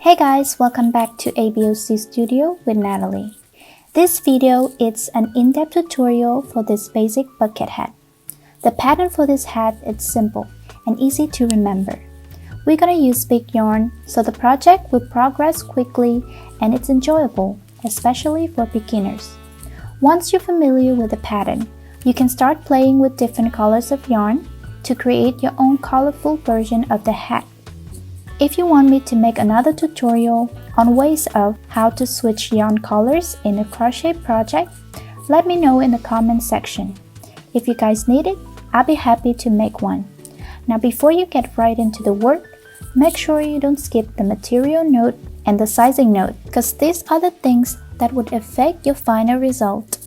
Hey guys, welcome back to ABoC Studio with Natalie. This video is an in-depth tutorial for this basic bucket hat. The pattern for this hat is simple and easy to remember. We're gonna use big yarn so the project will progress quickly and it's enjoyable, especially for beginners. Once you're familiar with the pattern, you can start playing with different colors of yarn to create your own colorful version of the hat. If you want me to make another tutorial on ways of how to switch yarn colors in a crochet project, let me know in the comment section. If you guys need it, I'll be happy to make one. Now before you get right into the work, make sure you don't skip the material note and the sizing note, because these are the things that would affect your final result.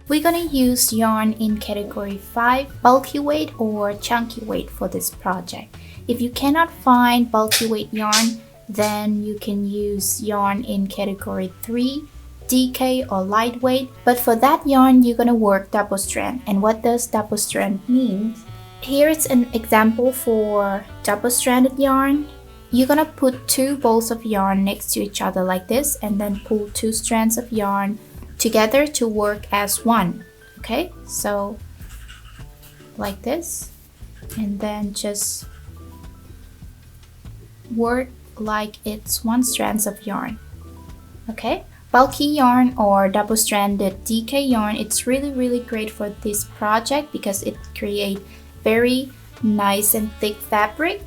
We're gonna use yarn in category 5, bulky weight or chunky weight for this project. If you cannot find bulky weight yarn, then you can use yarn in category 3, DK or lightweight. But for that yarn, you're gonna work double strand. And what does double strand mean? Here is an example for double stranded yarn. You're gonna put 2 balls of yarn next to each other like this and then pull 2 strands of yarn together to work as one. Okay, so like this, and then just work like it's 1 strand of yarn. Okay, bulky yarn or double-stranded DK yarn, it's really great for this project because it creates very nice and thick fabric,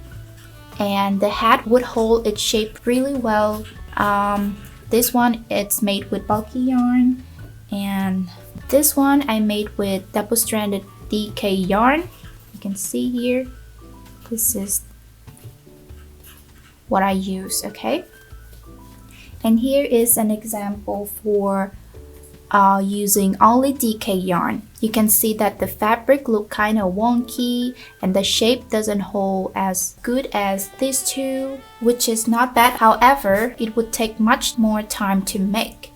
and the hat would hold its shape really well. This one, it's made with bulky yarn, and this one I made with double-stranded DK yarn. You can see here, this is what I use, okay? And here is an example for using only DK yarn. You can see that the fabric look kind of wonky and the shape doesn't hold as good as these two, which is not bad. However, it would take much more time to make.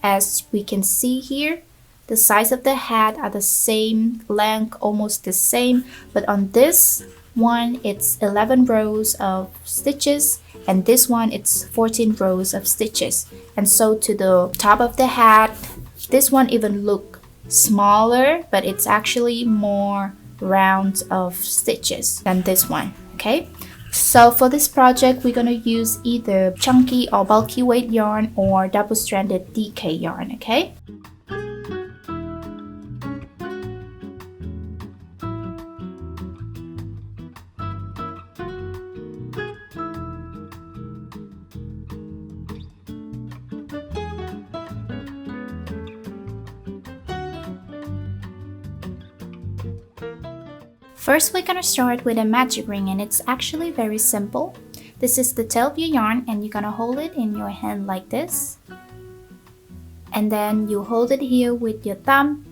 As we can see here, the size of the hat are the same, length almost the same, but on this one it's 11 rows of stitches and this one it's 14 rows of stitches. And so to the top of the hat, this one even look smaller, but it's actually more rounds of stitches than this one. Okay, so for this project we're gonna use either chunky or bulky weight yarn or double-stranded DK yarn. Okay, first we're gonna start with a magic ring, and it's actually very simple. This is the tail of your yarn and you're gonna hold it in your hand like this, and then you hold it here with your thumb,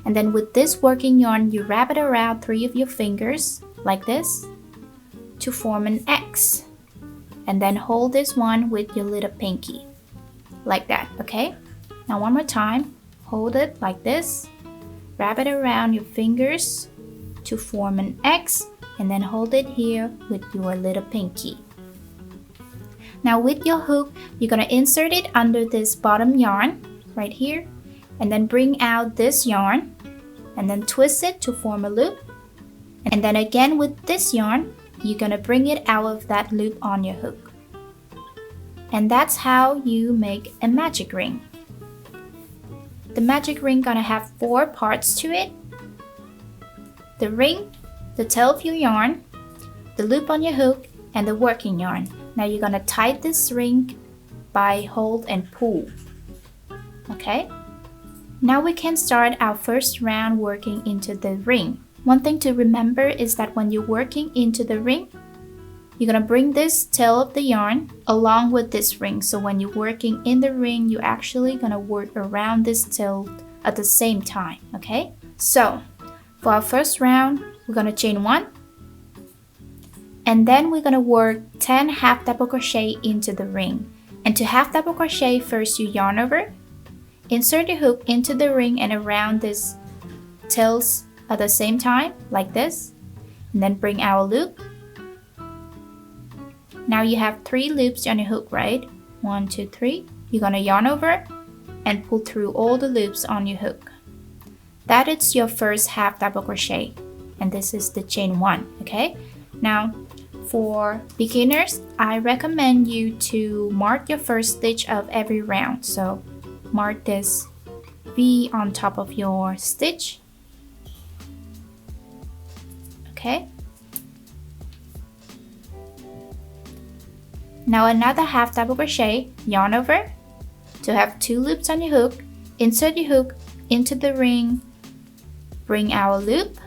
and then with this working yarn you wrap it around 3 of your fingers like this to form an X, and then hold this one with your little pinky like that. Okay, now one more time, hold it like this, wrap it around your fingers to form an X, and then hold it here with your little pinky. Now with your hook, you're gonna insert it under this bottom yarn right here, and then bring out this yarn and then twist it to form a loop, and then again with this yarn you're gonna bring it out of that loop on your hook. And that's how you make a magic ring. The magic ring gonna have 4 parts to it: the ring, the tail of your yarn, the loop on your hook, and the working yarn. Now you're gonna tie this ring by hold and pull. Okay, now we can start our first round working into the ring. One thing to remember is that when you're working into the ring, you're gonna bring this tail of the yarn along with this ring. So when you're working in the ring, you're actually gonna work around this tail at the same time. Okay, so for our first round, we're gonna chain 1, And then we're gonna work 10 half double crochet into the ring. And to half double crochet, first you yarn over, insert the hook into the ring and around this tails at the same time, like this, and then bring our loop. Now you have 3 loops on your hook, right? 1, 2, 3. You're gonna yarn over and pull through all the loops on your hook. That is your first half double crochet, and this is the chain 1, okay? Now, for beginners, I recommend you to mark your first stitch of every round. So mark this V on top of your stitch. Okay. Now another half double crochet, yarn over to have 2 loops on your hook, insert your hook into the ring, bring our loop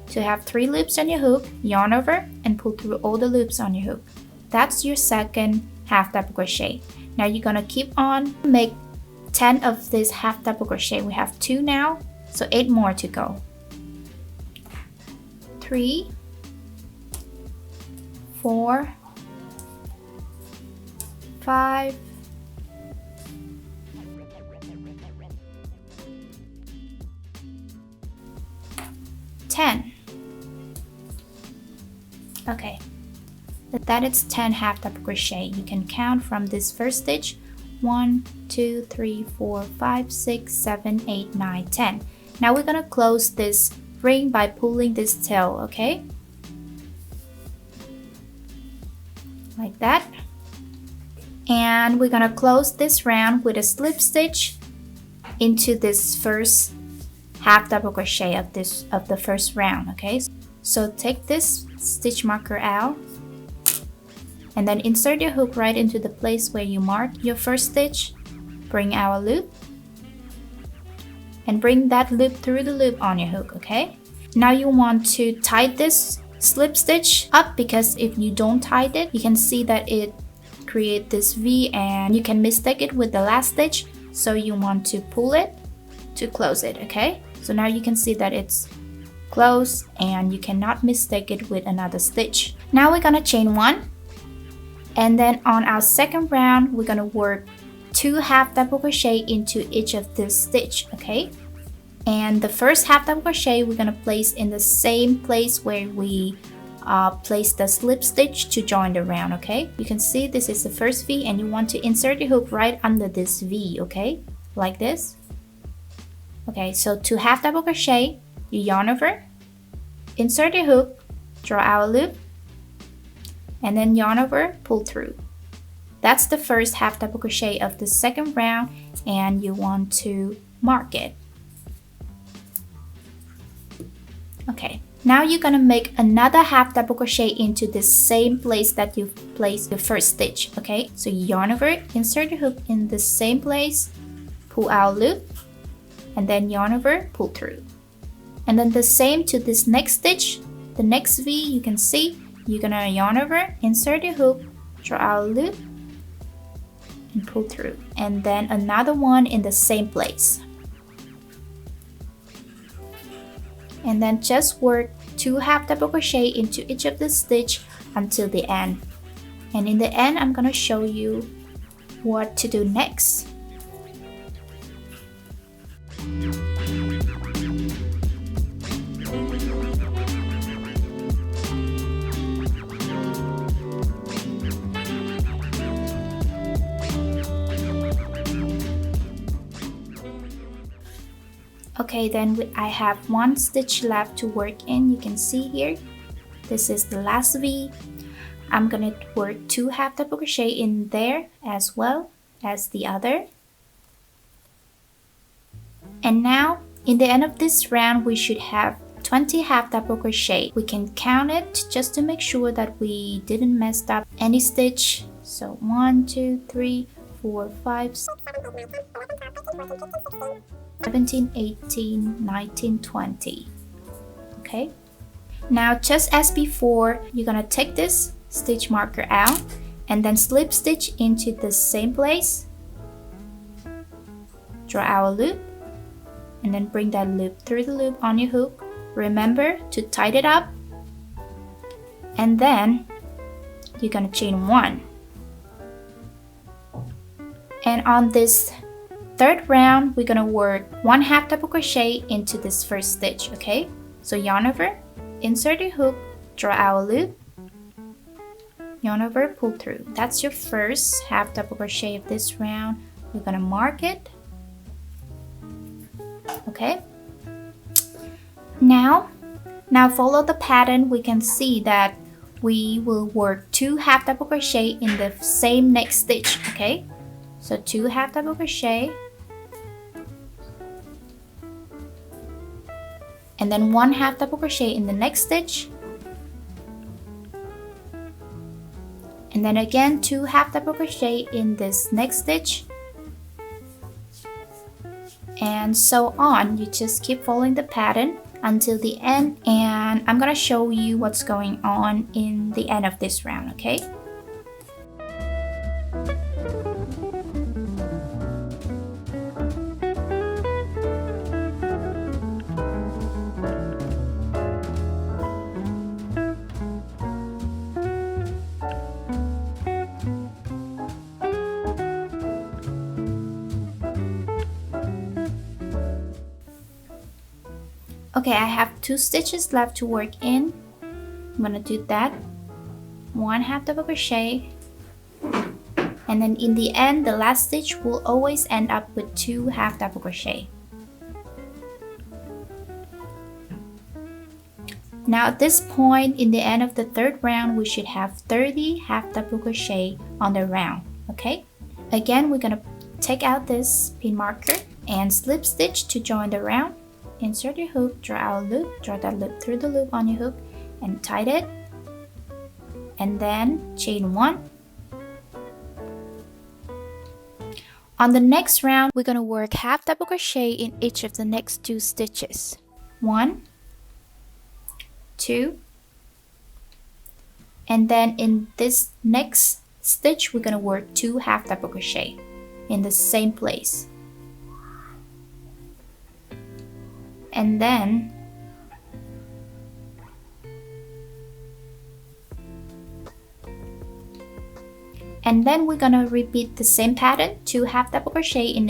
to have 3 loops on your hook, yarn over and pull through all the loops on your hook. That's your second half double crochet. Now you're gonna keep on, make 10 of this half double crochet. We have 2 now, so 8 more to go. 3, 4, 5, 10. Okay, that is 10 half double crochet. You can count from this first stitch 1, 2, 3, 4, 5, 6, 7, 8, 9, 10. Now we're gonna close this ring by pulling this tail, okay? Like that. And we're gonna close this round with a slip stitch into this first half double crochet of the first round, okay? So take this stitch marker out and then insert your hook right into the place where you marked your first stitch. Bring our loop and bring that loop through the loop on your hook, okay? Now you want to tie this slip stitch up, because if you don't tie it, you can see that it creates this V and you can mistake it with the last stitch. So you want to pull it to close it, okay? So now you can see that it's closed and you cannot mistake it with another stitch. Now we're gonna chain 1, and then on our second round we're gonna work 2 half double crochet into each of this stitch, okay? And the first half double crochet we're gonna place in the same place where we place the slip stitch to join the round, okay? You can see this is the first V and you want to insert your hook right under this V, okay? Like this. Okay, so to half double crochet, you yarn over, insert your hook, draw our loop, and then yarn over, pull through. That's the first half double crochet of the second round, and you want to mark it. Okay, now you're gonna make another half double crochet into the same place that you placed the first stitch, okay? So you yarn over, insert your hook in the same place, pull our loop, and then yarn over, pull through. And then the same to this next stitch, the next V, you can see you're gonna yarn over, insert your hook, draw our loop, and pull through. And then another one in the same place. And then just work 2 half double crochet into each of the stitch until the end. And in the end, I'm gonna show you what to do next. Okay, then I have 1 stitch left to work in. You can see here, this is the last V. I'm gonna work 2 half double crochet in there as well as the other. And now, in the end of this round, we should have 20 half double crochet. We can count it just to make sure that we didn't mess up any stitch. So 1, 2, 3, 4, 5, 17, 18, 19, 20. Okay. Now, just as before, you're gonna take this stitch marker out and then slip stitch into the same place. Draw our loop and then bring that loop through the loop on your hook. Remember to tie it up and then you're gonna chain 1. And on this third round, we're gonna work 1/2 double crochet into this first stitch, okay? So yarn over, insert your hook, draw our loop, yarn over, pull through. That's your first 1/2 double crochet of this round. We're gonna mark it, okay? Now follow the pattern. We can see that we will work 2 1/2 double crochet in the same next stitch, okay? So 2 1/2 double crochet, and then 1/2 double crochet in the next stitch, and then again 2 1/2 double crochet in this next stitch, and so on. You just keep following the pattern until the end, and I'm gonna show you what's going on in the end of this round, okay? Okay, I have 2 stitches left to work in. I'm gonna do that. 1/2 double crochet, and then in the end, the last stitch will always end up with 2 1/2 double crochet. Now at this point, in the end of the third round, we should have 30 1/2 double crochet on the round, okay? Again, we're gonna take out this pin marker and slip stitch to join the round. Insert your hook, draw our loop, draw that loop through the loop on your hook, and tie it, and then chain 1. On the next round, we're gonna work 1/2 double crochet in each of the next 2 stitches. 1, 2, and then in this next stitch, we're gonna work 2 1/2 double crochet in the same place. And then we're gonna repeat the same pattern, 2 1/2 double crochet in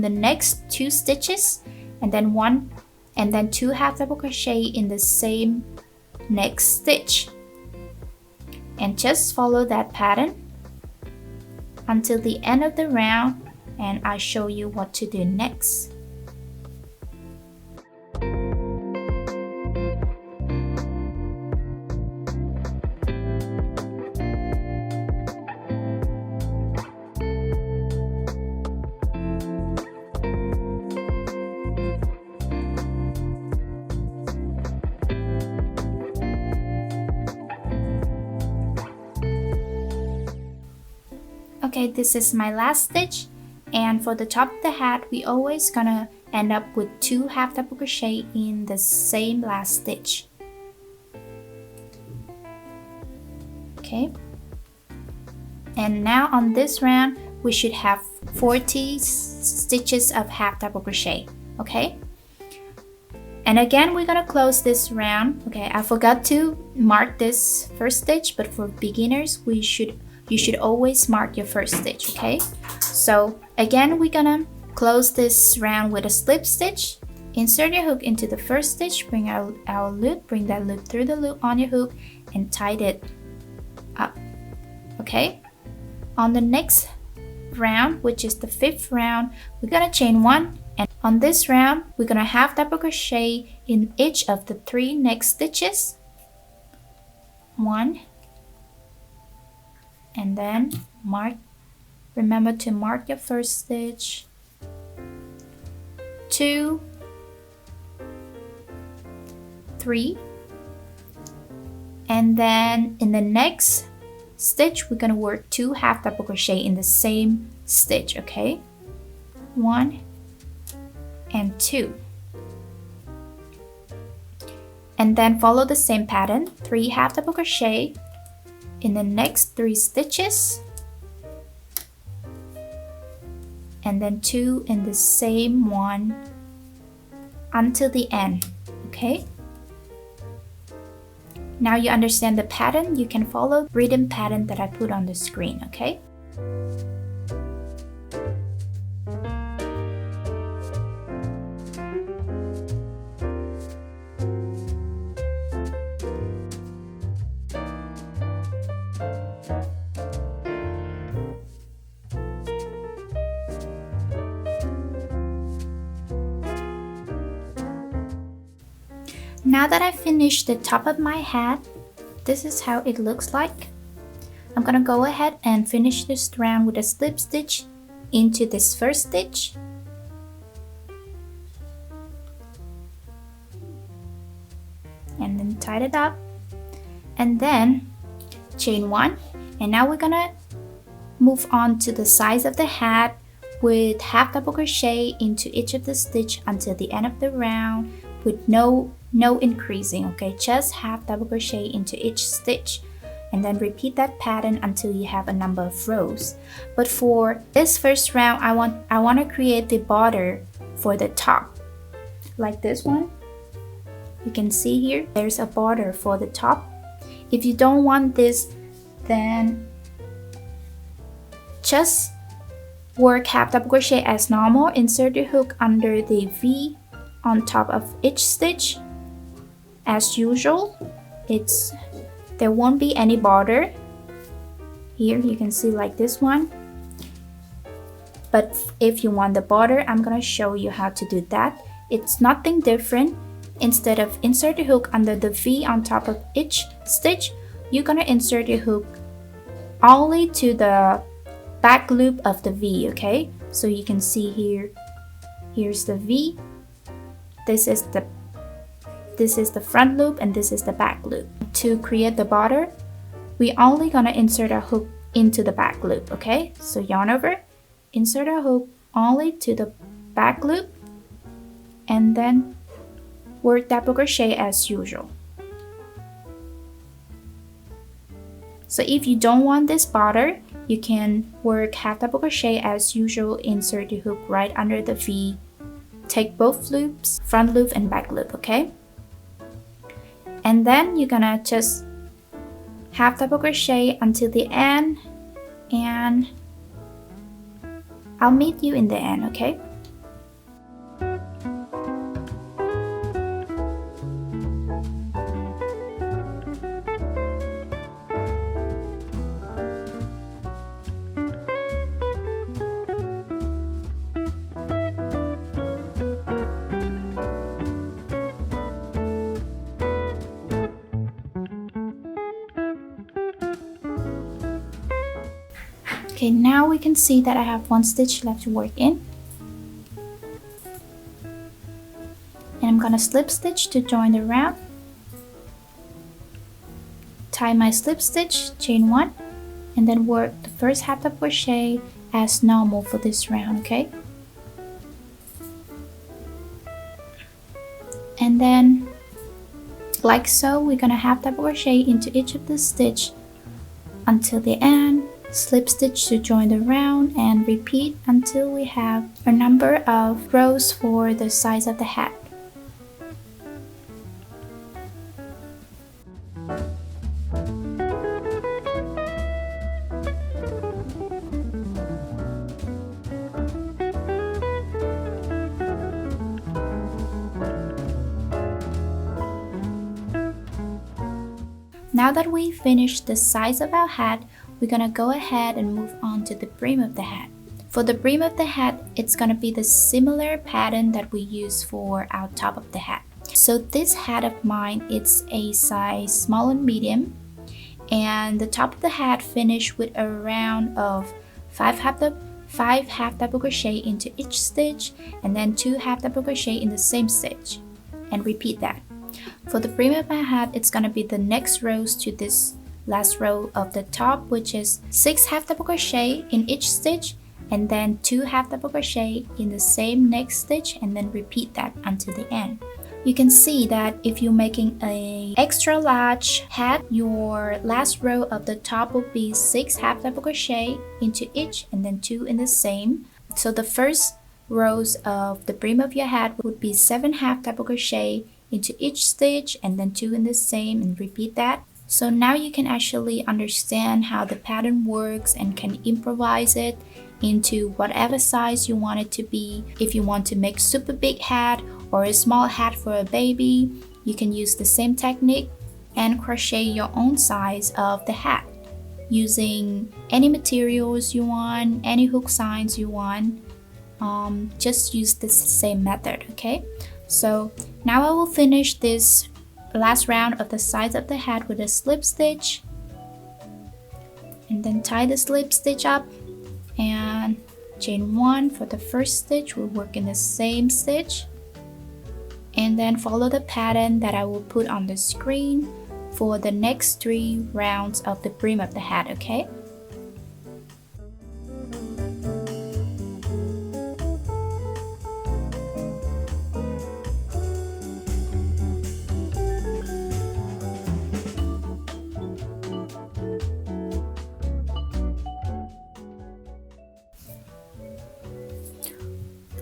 the next 2 stitches, and then 2 1/2 double crochet in the same next stitch, and just follow that pattern until the end of the round, and I'll show you what to do next. Okay, this is my last stitch, and for the top of the hat, we always gonna end up with 2 1/2 double crochet in the same last stitch. Okay, and now on this round, we should have 40 stitches of 1/2 double crochet, okay? And again, we're gonna close this round. Okay, I forgot to mark this first stitch, but for beginners, you should always mark your first stitch, okay? So again, we're gonna close this round with a slip stitch. Insert your hook into the first stitch, bring our loop, bring that loop through the loop on your hook, and tie it up, okay? On the next round, which is the 5th round, we're gonna chain 1, and on this round, we're gonna 1/2 double crochet in each of the 3 next stitches. 1, and then remember to mark your first stitch, 2, 3, and then in the next stitch we're gonna work 2 1/2 double crochet in the same stitch, okay? 1 and 2, and then follow the same pattern, 3 1/2 double crochet in the next 3 stitches, and then 2 in the same one until the end, okay? Now you understand the pattern, you can follow the rhythm pattern that I put on the screen, okay? Now that I finished the top of my hat, this is how it looks like. I'm gonna go ahead and finish the strand with a slip stitch into this first stitch. And then tie it up. And then chain 1. And now we're gonna move on to the sides of the hat with half double crochet into each of the stitch until the end of the round with no increasing, okay? Just half double crochet into each stitch and then repeat that pattern until you have a number of rows. But for this first round, I want to create the border for the top, like this one. You can see here, there's a border for the top. If you don't want this, then just work half double crochet as normal. Insert the hook under the V on top of each stitch as usual. There won't be any border. Here you can see like this one. But if you want the border, I'm gonna show you how to do that. It's nothing different. Instead of insert the hook under the V on top of each stitch, you're gonna insert the hook only to the back loop of the V, okay? So you can see here, here's the V. This is the front loop and this is the back loop. To create the border, we only gonna insert a hook into the back loop, okay? So yarn over, insert a hook only to the back loop, and then work double crochet as usual. So if you don't want this border, you can work half double crochet as usual, insert the hook right under the V, take both loops, front loop and back loop, okay? And then you're gonna just half double crochet until the end, and I'll meet you in the end, okay? Okay, now we can see that I have one stitch left to work in. And I'm gonna slip stitch to join the round. Tie my slip stitch, chain 1, and then work the first half double crochet as normal for this round, okay? And then, like so, we're gonna half double crochet into each of the stitch until the end. Slip stitch to join the round and repeat until we have a number of rows for the size of the hat. Now that we finished the size of our hat, we're gonna go ahead and move on to the brim of the hat. For the brim of the hat, it's gonna be the similar pattern that we use for our top of the hat. So this hat of mine, it's a size small and medium, and the top of the hat finished with a round of 5 half double crochet into each stitch, and then 2 half double crochet in the same stitch, and repeat that. For the brim of my hat, it's gonna be the next rows to this last row of the top, which is 6 half double crochet in each stitch, and then 2 half double crochet in the same next stitch, and then repeat that until the end. You can see that if you're making an extra large hat, your last row of the top will be 6 half double crochet into each, and then 2 in the same. So the first rows of the brim of your hat would be 7 half double crochet into each stitch and then 2 in the same, and repeat that. So now you can actually understand how the pattern works and can improvise it into whatever size you want it to be. If you want to make super big hat or a small hat for a baby, you can use the same technique and crochet your own size of the hat using any materials you want, any hook signs you want. Just use this same method, okay? So now I will finish this last round of the sides of the hat with a slip stitch, and then tie the slip stitch up and chain 1 for the first stitch. We'll work in the same stitch and then follow the pattern that I will put on the screen for the next 3 rounds of the brim of the hat, okay?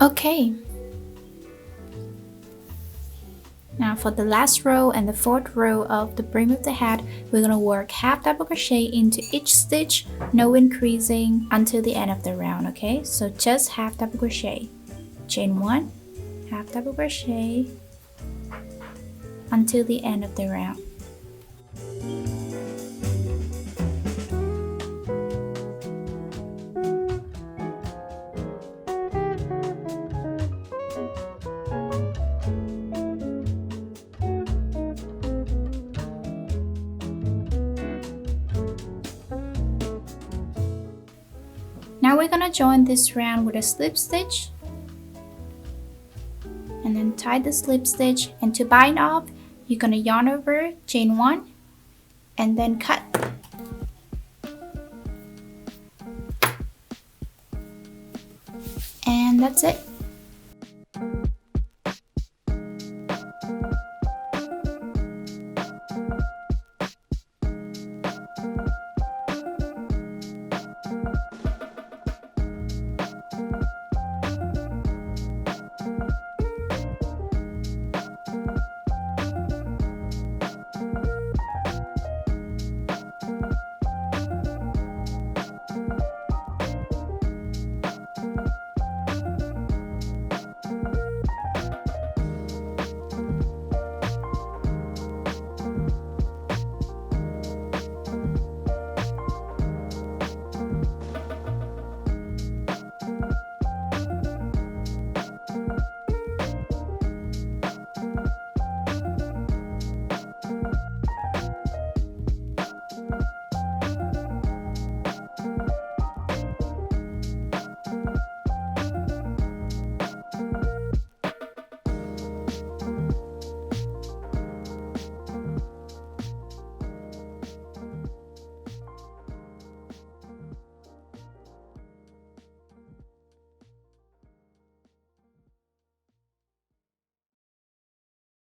Okay. Now for the last row and the 4th row of the brim of the hat, we're going to work half double crochet into each stitch, no increasing, until the end of the round, okay? So just half double crochet. Chain 1, half double crochet until the end of the round. Now we're gonna join this round with a slip stitch and then tie the slip stitch, and to bind off you're gonna yarn over, chain 1 and then cut. And that's it.